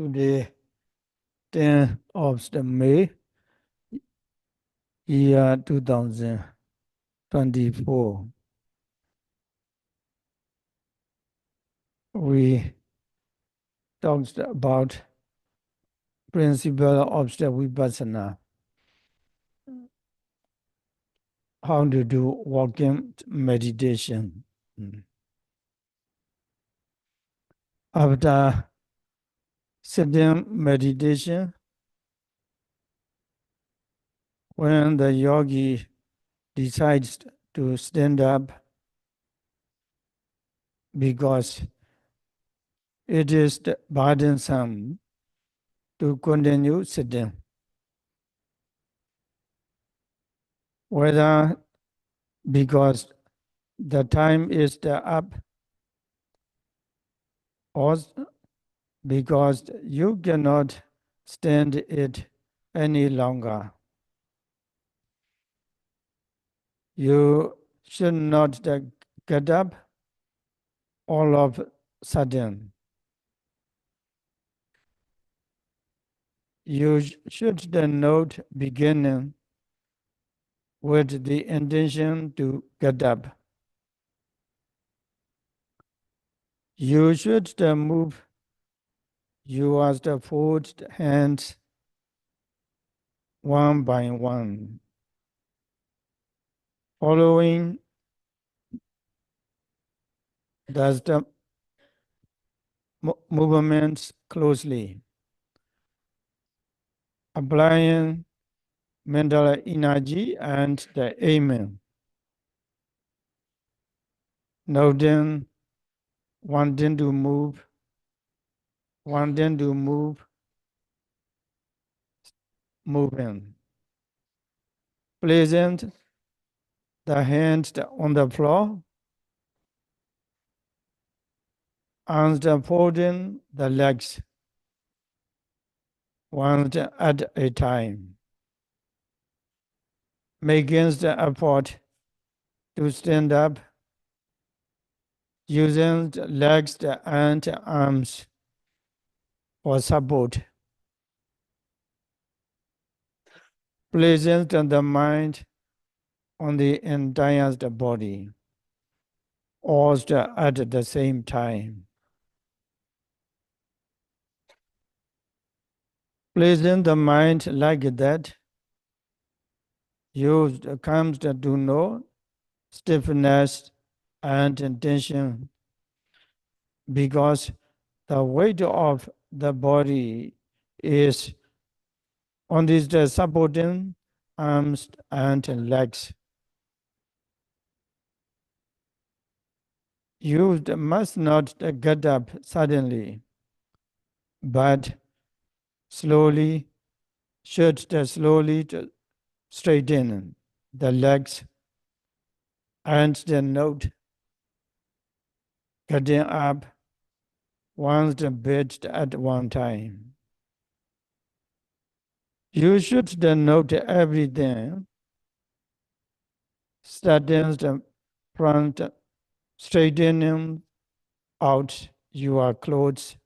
Today, 10th of the May, year 2024, we talked about principle of the Vipassana, how to do walking meditation. After sitting meditation, when the yogi decides to stand up because it is burdensome to continue sitting, whether because the time is up or because you cannot stand it any longer. You should not get up all of a sudden. You should note beginning with the intention to get up. You should move your foot hands one by one, following the movements closely, applying mental energy and the aiming, noting wanting to move, moving. Placing the hands on the floor and folding the legs one at a time. Making the effort to stand up, using the legs and arms for support. Placing the mind on the entire body, all at the same time. Placing the mind like that, you comes to know stiffness and tension, because the weight of the body is on these supporting arms and legs. You must not get up suddenly, but slowly straighten the legs and then note getting up once the bed at one time. You should then note everything, starting the front, straightening out your clothes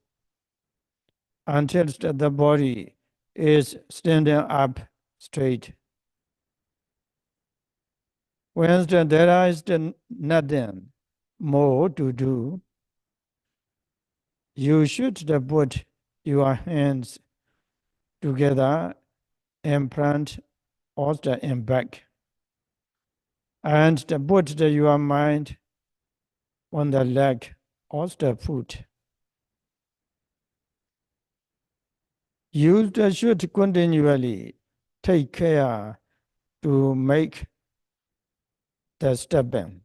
until the body is standing up straight. When there is nothing more to do, you should put your hands together in front or in back, and put your mind on the leg or the foot. You should continually take care to make the stepping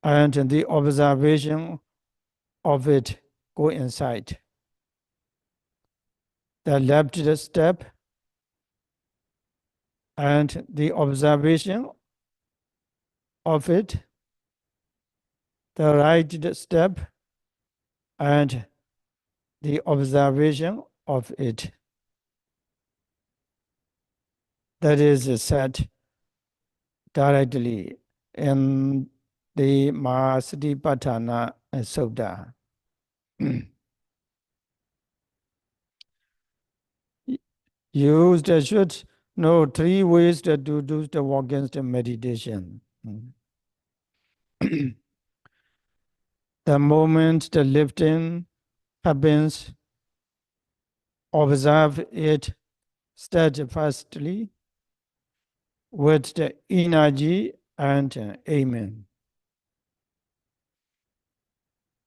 and the observation of it go inside. The left step and the observation of it, the right step and the observation of it. That is said directly in the Mahasatipatthana Sutta. You should know 3 ways to do the walking meditation. The moment the lifting happens, observe it steadfastly with the energy and aim.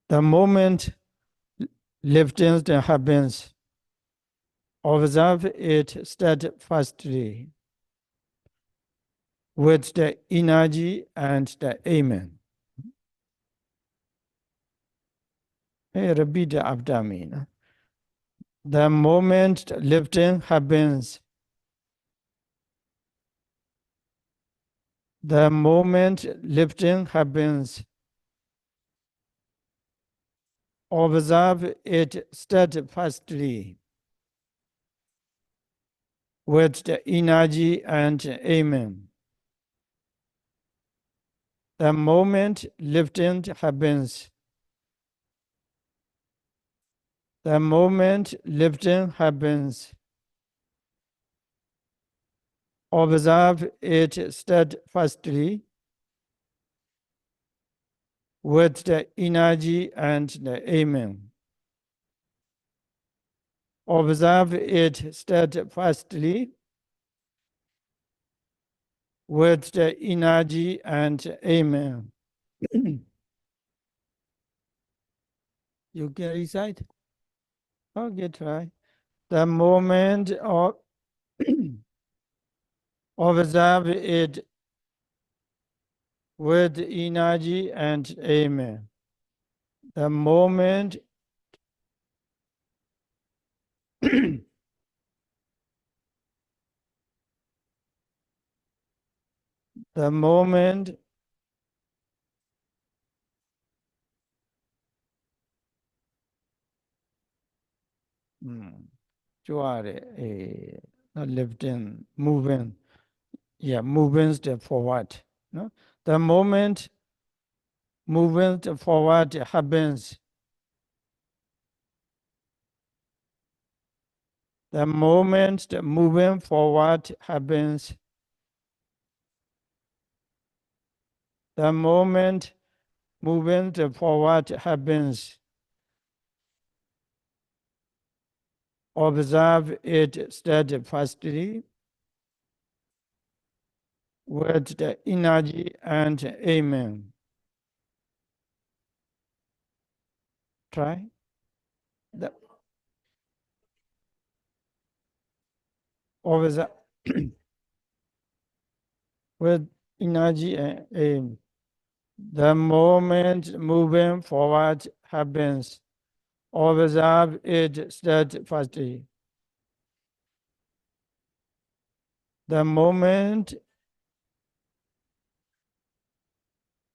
The moment lifting happens, observe it steadfastly with the energy and the aim. Hey, repeat after me. The moment lifting happens, the moment lifting happens, observe it steadfastly with the energy and aim. The moment lifting happens, the moment lifting happens, observe it steadfastly with the energy and the aim. Observe it steadfastly with the energy and aim. You can recite? Okay, try. The moment of observe it with energy and aim. The moment the moment not lifting, moving. Yeah, moving the forward. No? The moment movement forward happens, the moment the moving forward happens, the moment moving forward happens, observe it steadfastly with the energy and aim. Try. The, observe with energy and aim. The moment moving forward happens, observe it steadfastly. The moment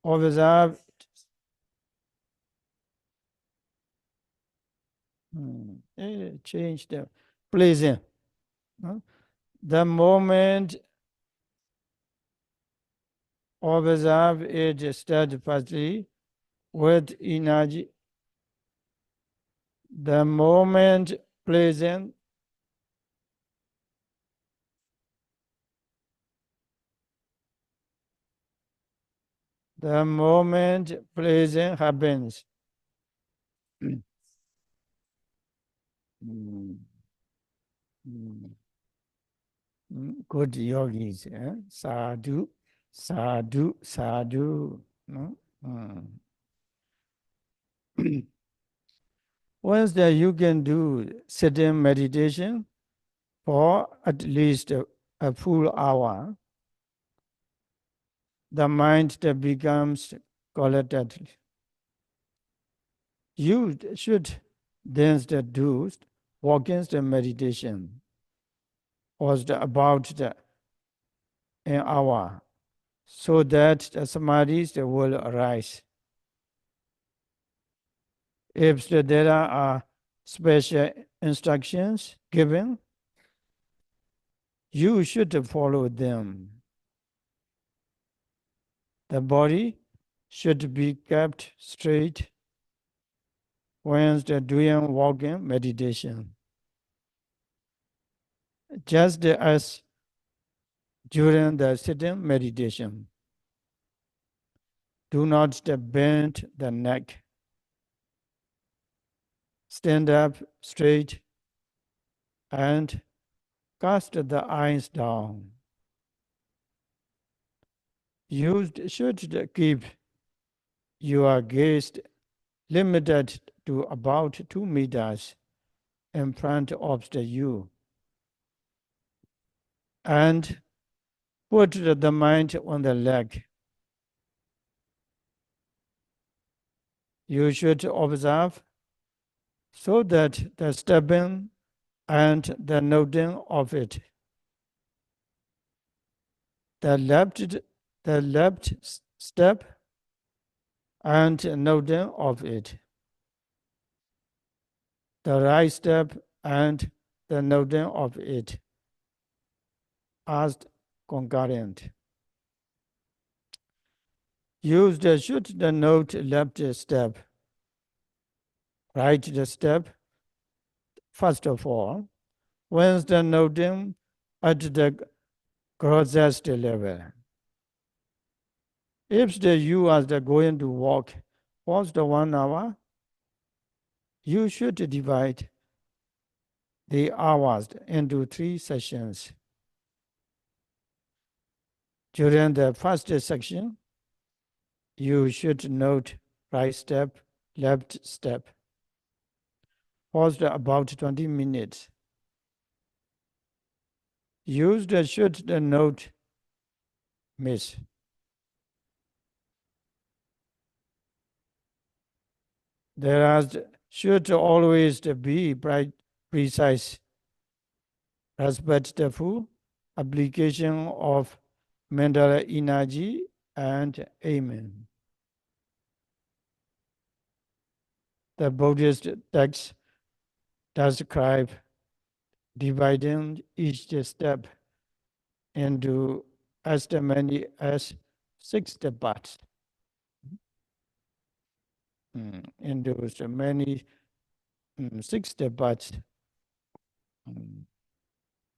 observe change the pleasing. No? The moment observe it steadfastly with energy. The moment pleasant, the moment pleasant happens. Mm, mm, Good yogis, sadhu, sadhu, sadhu. No? Once that you can do sitting meditation for at least a full hour, the mind that becomes collected. You should then do walking the meditation or about an hour so that the samadhis will arise. If there are special instructions given, you should follow them. The body should be kept straight when doing walking meditation. just as during the sitting meditation. Do not bend the neck. Stand up straight and cast the eyes down. You should keep your gaze limited to about 2 meters in front of you and put the mind on the leg. You should observe so that the stepping and the noting of it. The left step and noting of it. The right step and the noting of it as concurrent. Use the should the note left step, right step first of all. Once the noting at the grossest level. If you are going to walk for the 1 hour, you should divide the hours into 3 sessions. During the first section, you should note right step, left step. Pause about 20 minutes. Use the should the note miss. Should always be precise, respectful application of mental energy and aim. The Buddhist text describe dividing each step into as many as 6 parts. Into so many 6 parts.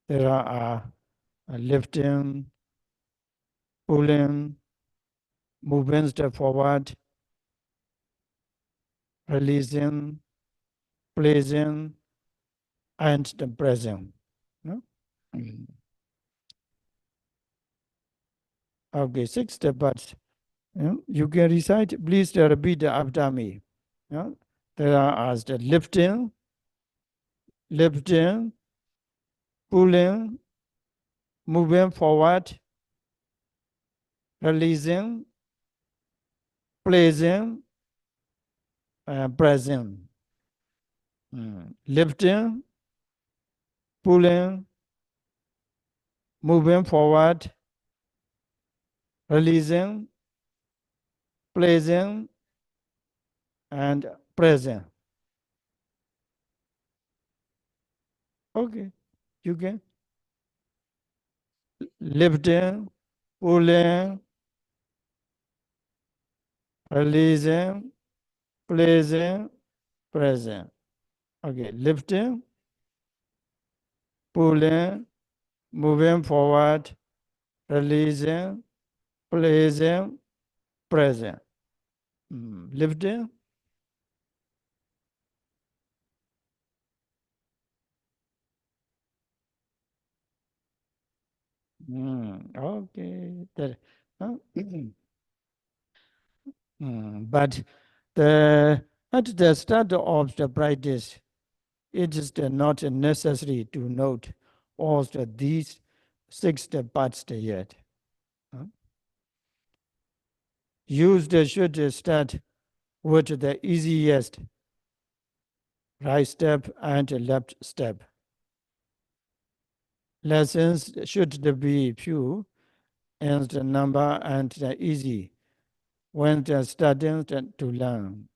There are lifting, pulling, moving step forward, releasing, placing, and the present. No? Okay, 6 parts. You can recite, please repeat after me. There are as the lifting, pulling, moving forward, releasing, placing, present. Lifting, pulling, moving forward, releasing, placing, and present. Okay, you can. Lifting, pulling, releasing, placing, present. Okay, lifting, pulling, moving forward, releasing, placing, present. Lifting. Okay. Huh? But at the start of the practice, it is not necessary to note all these 6 parts yet. Use the should start with the easiest right step and left step. Lessons should be few and the number and easy when they're starting to learn.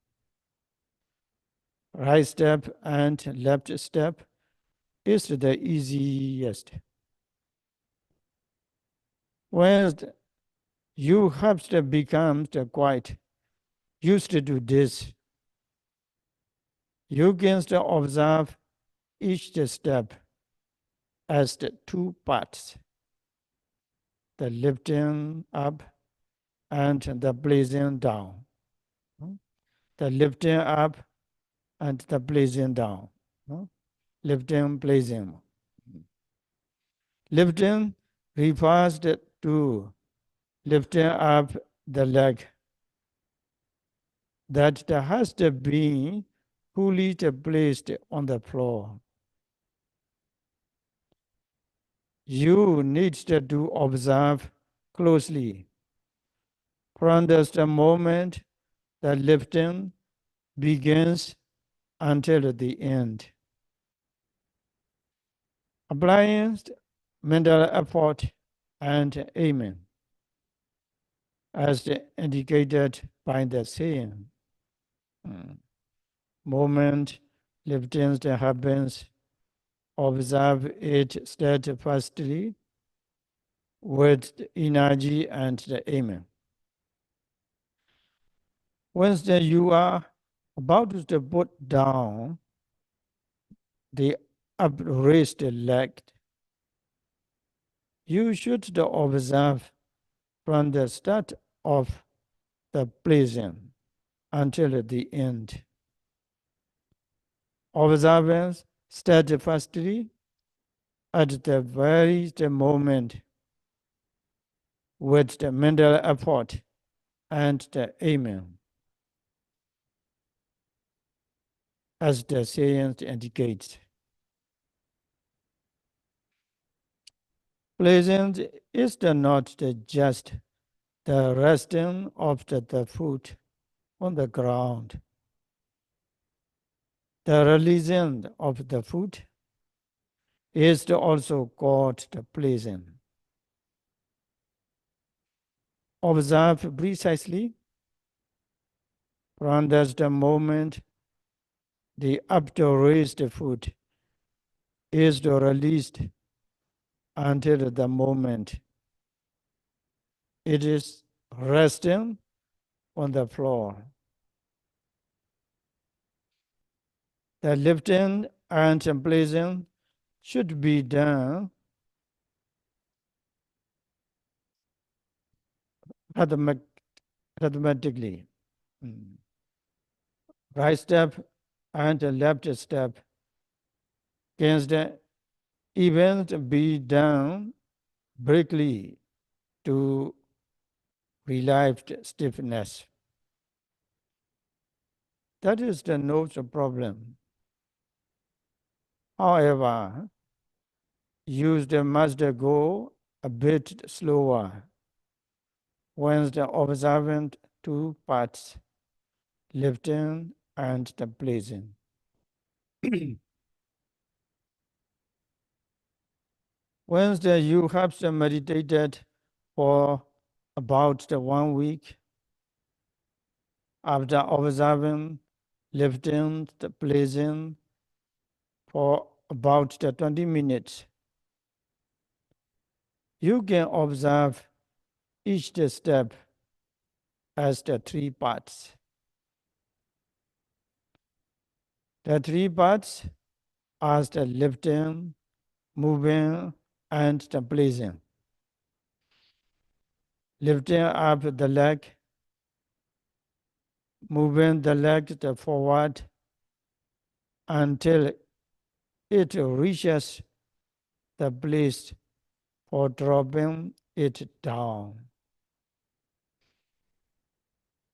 Right step and left step is the easiest. When you have to become quite used to do this, you can observe each step as the two parts, the lifting up and the placing down. The lifting up and the placing down. Lifting, placing. Lifting refers to lifting up the leg that has been fully placed on the floor. You need to observe closely from the moment the lifting begins until the end. Applying mental effort and aiming, as indicated by the saying. Moment lifting happens, observe it steadfastly with energy and the aiming. Once you are about to put down the upraised leg, you should observe from the start of the placing until the end. Observance steadfastly at the very moment with the mental effort and the aiming, as the saying indicates. Pleasant is not just the resting of the foot on the ground. The releasing of the foot is also called the pleasing. Observe precisely from the moment the upraised foot is released until the moment it is resting on the floor. The lifting and placing should be done rhythmically. Right step and left step can even be done briefly to relieve stiffness. That is no problem. However, you must go a bit slower when observing two parts, lifting and the placing. Once you have meditated for about 1 week, after observing, lifting, the placing for about 20 minutes, you can observe each step as the three parts. The three parts are the lifting, moving, and the placing. Lifting up the leg, moving the leg forward until it reaches the place for dropping it down,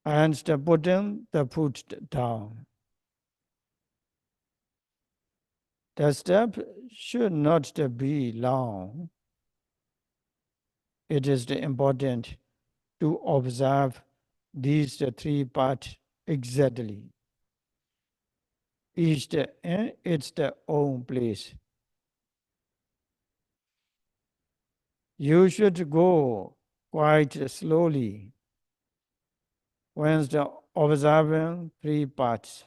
and putting the foot down. The step should not be long. It is important to observe these three parts exactly. Each in its own place. You should go quite slowly when observing three parts.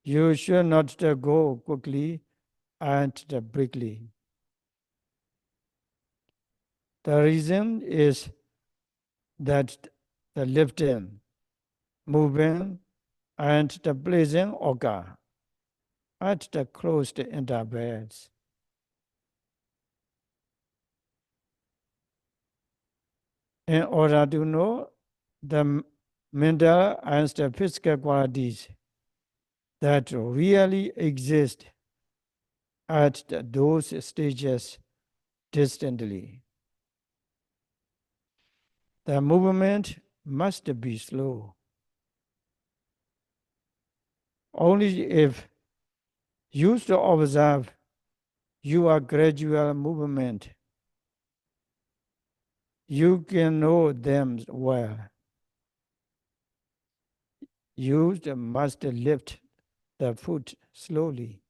You should not go quickly and briskly. The reason is that the lifting, moving, and the placing occur. at the closed intervals. In order to know the mental and the physical qualities that really exist at those stages distantly, the movement must be slow. Only if used to observe your gradual movement, you can know them well. You must lift the foot slowly,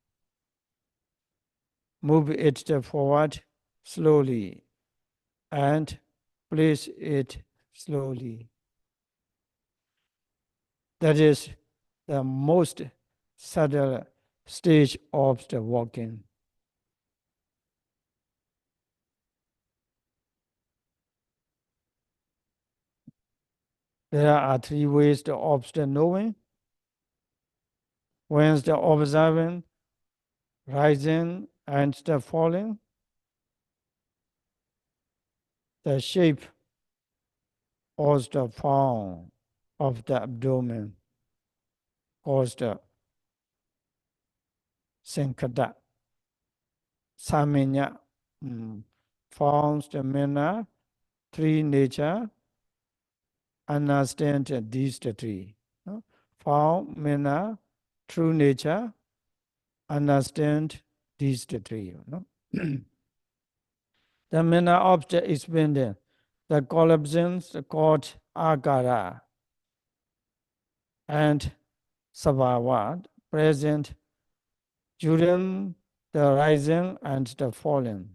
move it forward slowly, and place it slowly. That is the most subtle stage of the walking. There are three ways of the knowing. One is the observing, rising, and the falling. The shape or the form of the abdomen called the Sankata. Samanya forms the manner, three nature, understand these three. No? Form, manner, true nature, understand these three. No? The manner of the expanding, the collapsing, the called agara, and sabhava, present during the rising and the falling.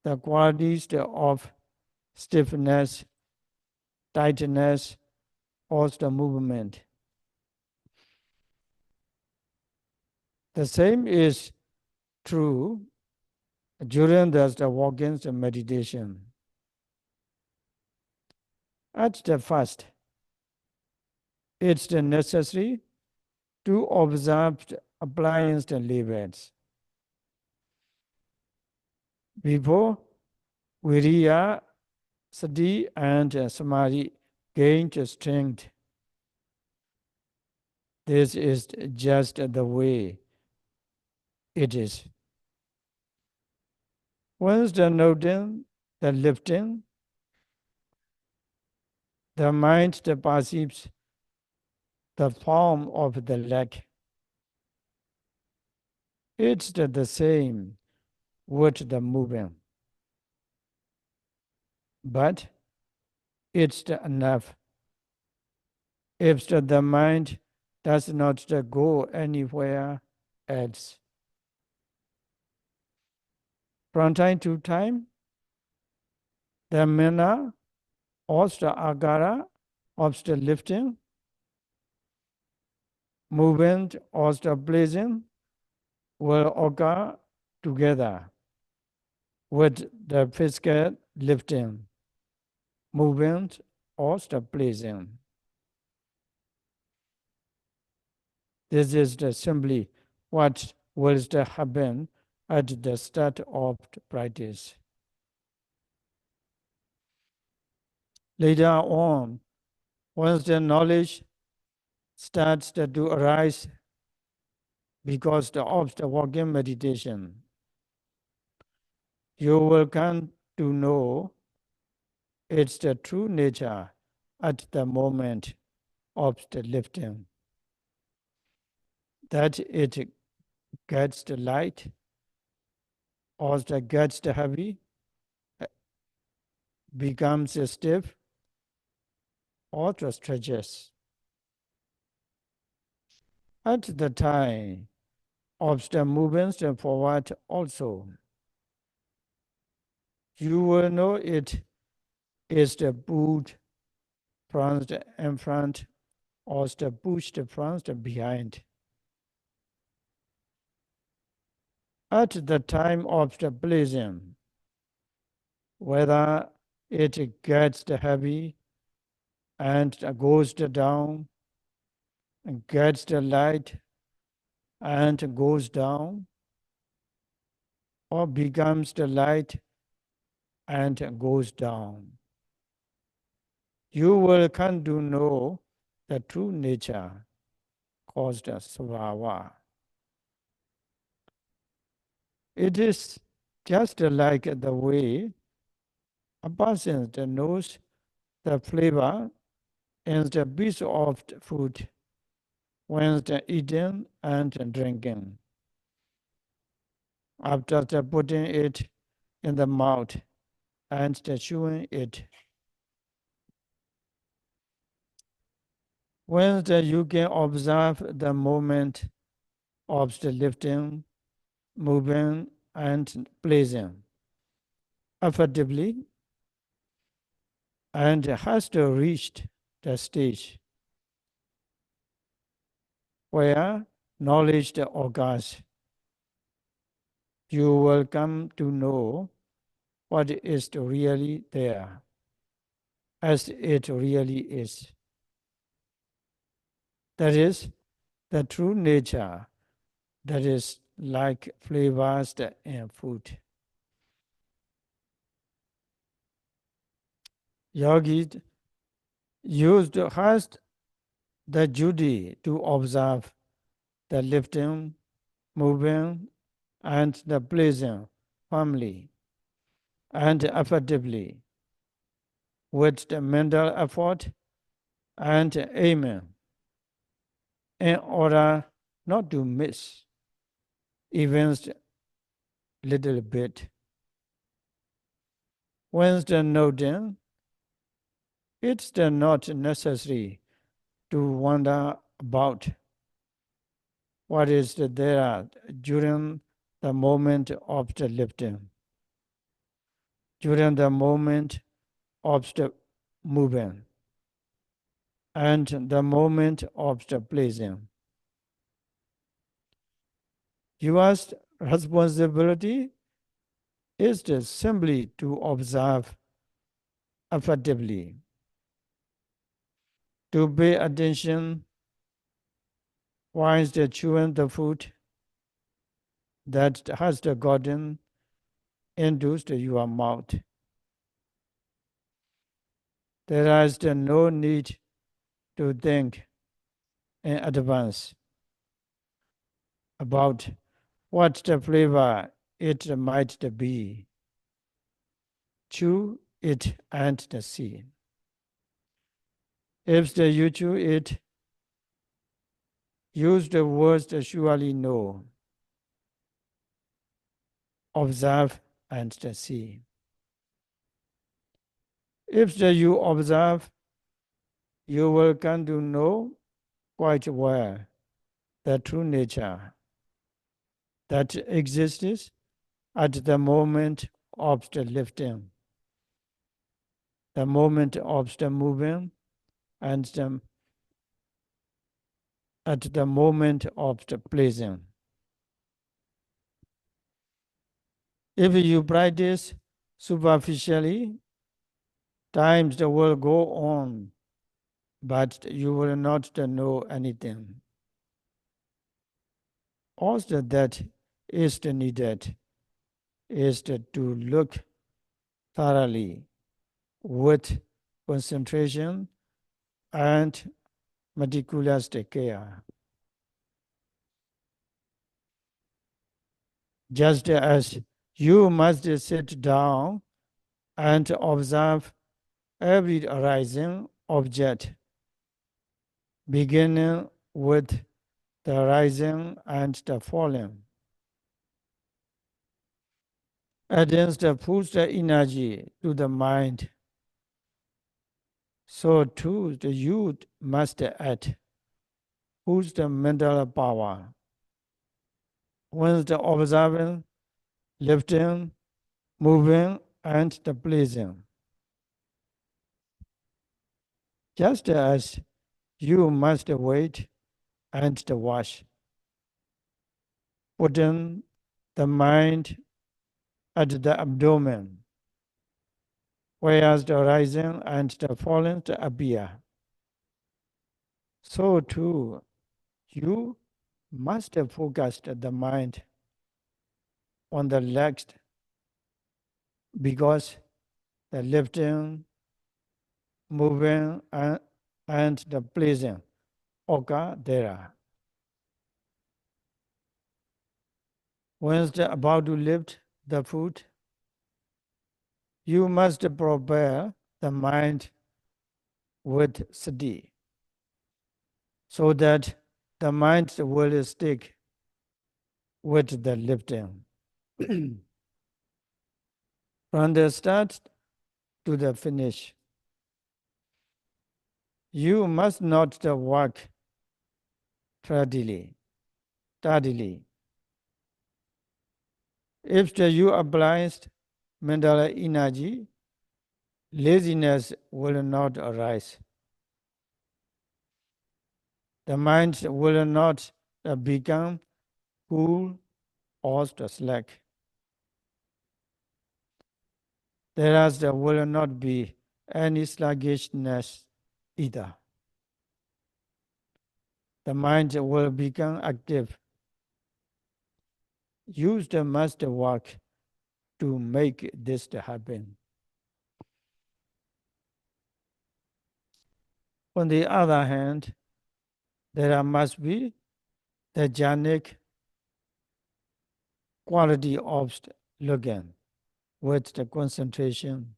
The qualities of stiffness, tightness, or the movement. The same is true during the walking meditation. At the first, it's necessary to observe the appliance the levels. Before Viriya, Sati, and Samadhi gain strength, this is just the way it is. Once the noting, the lifting, the mind perceives the form of the leg. It's the same with the moving, but it's enough. If the mind does not go anywhere else. From time to time, the manner or the agara of the lifting, movement or the blazing will occur together with the physical lifting, movement or the blazing. This is simply what will happen at the start of the practice. Later on, once the knowledge starts to arise because of the walking meditation, you will come to know its the true nature at the moment of the lifting. That it gets the light or that gets the heavy, becomes stiff or the stretches. At the time of the movements forward also, you will know it is the boot from the in front or the pushed from the behind. At the time of the blazing, whether it gets the heavy and goes down and gets the light and goes down, or becomes the light and goes down. You will come to know the true nature caused svabhava. It is just like the way a person knows the flavor in the piece of food when eating and drinking. After putting it in the mouth and chewing it, when you can observe the moment of the lifting, moving, and placing effectively, and has to reach the stage where knowledge occurs, you will come to know what is really there, as it really is. That is the true nature that is like flavors in food. Yogi used has the duty to observe the lifting, moving, and the pleasing firmly and effectively with the mental effort and aiming in order not to miss even little bit. When the noting, it's not necessary to wonder about what is there during the moment of the lifting, during the moment of the moving, and the moment of the pleasing. Your responsibility is simply to observe effectively, to pay attention while chewing the food that has gotten into your mouth. There is no need to think in advance about what the flavor it might be. Chew it and see. If you chew it, use the words that surely know. Observe and see. If you observe, you will come to know quite well the true nature that exists at the moment of the lifting, the moment of the moving, and at the moment of the pleasing. If you practice superficially, times will go on, but you will not know anything. All that is needed is to look thoroughly with concentration and meticulous care. Just as you must sit down and observe every arising object, beginning with the rising and the falling. Adding the push the energy to the mind. So too the youth must add push the mental power. When the observing, lifting, moving, and the pleasing. Just as you must wait and watch, putting the mind at the abdomen, whereas the rising and the falling appear. So too, you must focus the mind on the legs because the lifting, moving, and the placing occur there. Once about to lift the foot, you must prepare the mind with sati so that the mind will stick with the lifting. From the start to the finish, you must not work tardily. tardily. If you apply mental energy, laziness will not arise. The mind will not become cool or slack. There will not be any sluggishness either. The mind will become active. Use the must work to make this to happen. On the other hand, there must be the jhanic quality of looking with the concentration.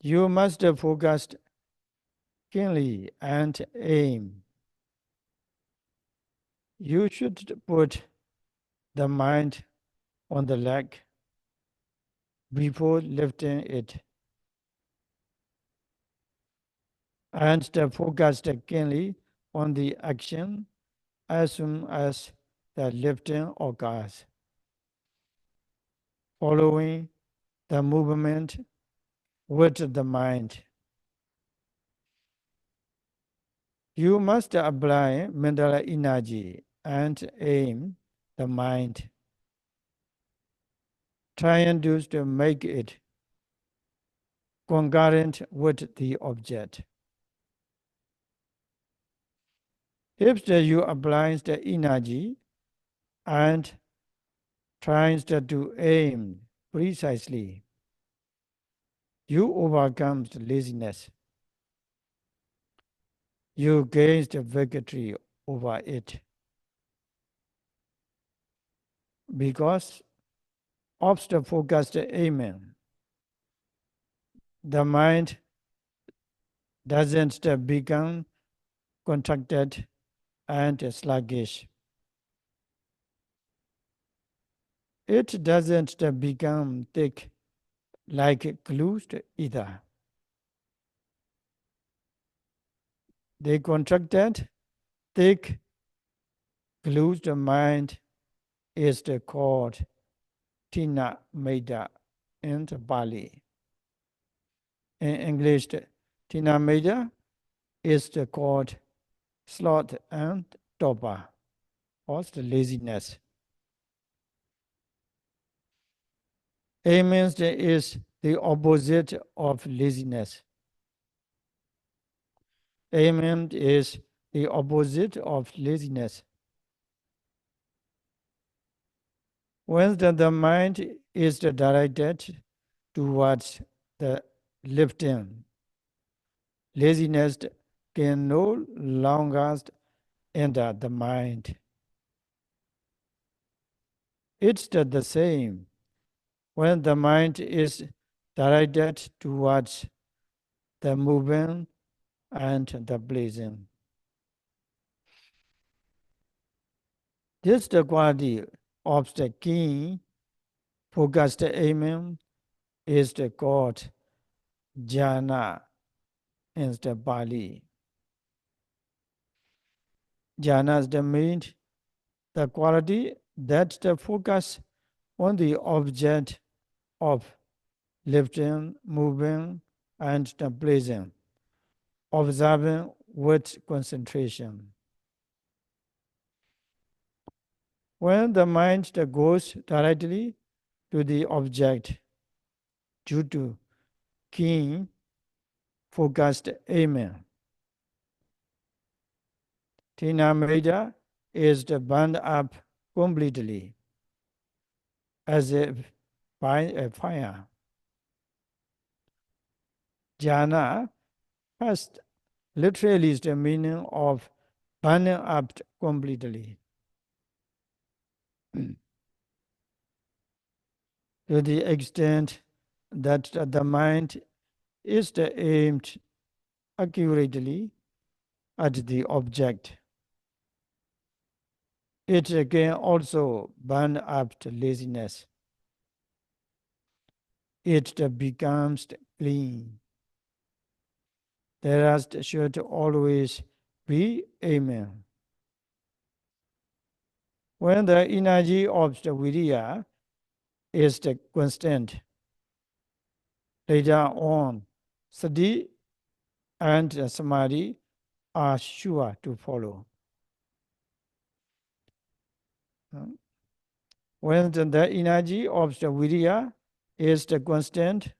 You must focus keenly and aim. You should put the mind on the leg before lifting it and focus keenly on the action as soon as the lifting occurs, following the movement with the mind. You must apply mental energy and aim the mind, trying to make it concurrent with the object. If you apply the energy and tries to aim precisely, you overcome the laziness. You gain the victory over it. Because of the focused aiming, the mind doesn't become contracted and sluggish. It doesn't become thick like glued either. The contracted, thick, glued mind is called Tina Meda in Bali. In English, Tina Meda is called sloth and torpor, or the laziness. A means is the opposite of laziness. Amen is the opposite of laziness. When the mind is directed towards the lifting, laziness can no longer enter the mind. It's the same when the mind is directed towards the moving and the pleasing. This the quality of the keen, focused aiming is called jhana in the Bali. Jhana is the quality that the focus on the object of lifting, moving, and the pleasing, observing with concentration. When the mind goes directly to the object due to keen, focused aiming, Tinamrita is burned up completely, as if by a fire. Jhana has literally is the meaning of burning up completely. To the extent that the mind is aimed accurately at the object, it can also burn up the laziness. It becomes clean. There should always be Amen. When the energy of the Viriya is constant, later on, Sati and Samadhi are sure to follow. When the energy of the Viriya is constant,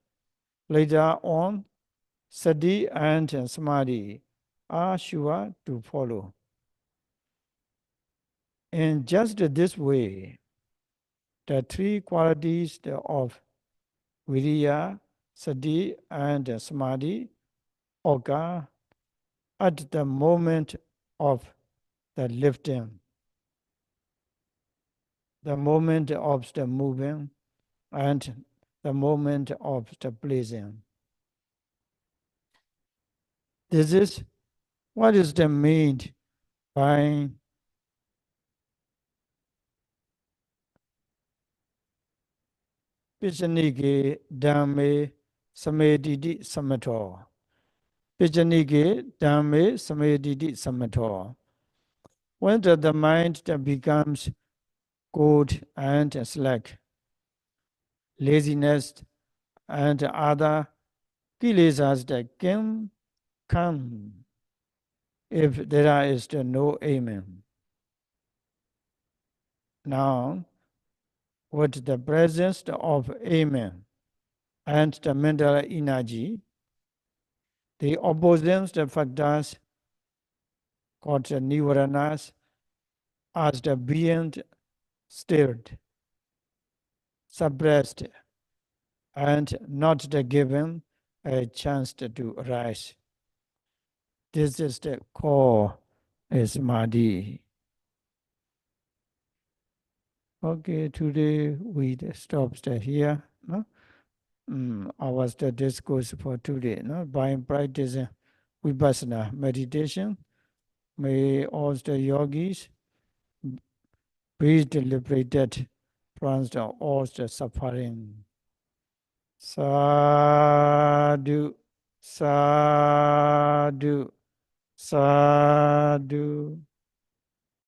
later on, Sati and Samadhi are sure to follow. In just this way, the three qualities of Viriya, Sati, and Samadhi occur at the moment of the lifting, the moment of the moving, and the moment of the placing. This is what is meant by Pichanike Dhamme Samediti Samato. Pichanike Dhamme Samediti Samato. When the mind becomes cold and slack, laziness and other kilesas that can come if there is no amen. Now, with the presence of amen and the mental energy, the opposing factors called the nivaranas as the being stirred, suppressed, and not given a chance to arise. This is the core samadhi. Okay, today we stop here. No? Our discourse for today. No? By practicing Vipassana meditation, may all the yogis be liberated from all the suffering. Sadhu, sadhu, sadhu.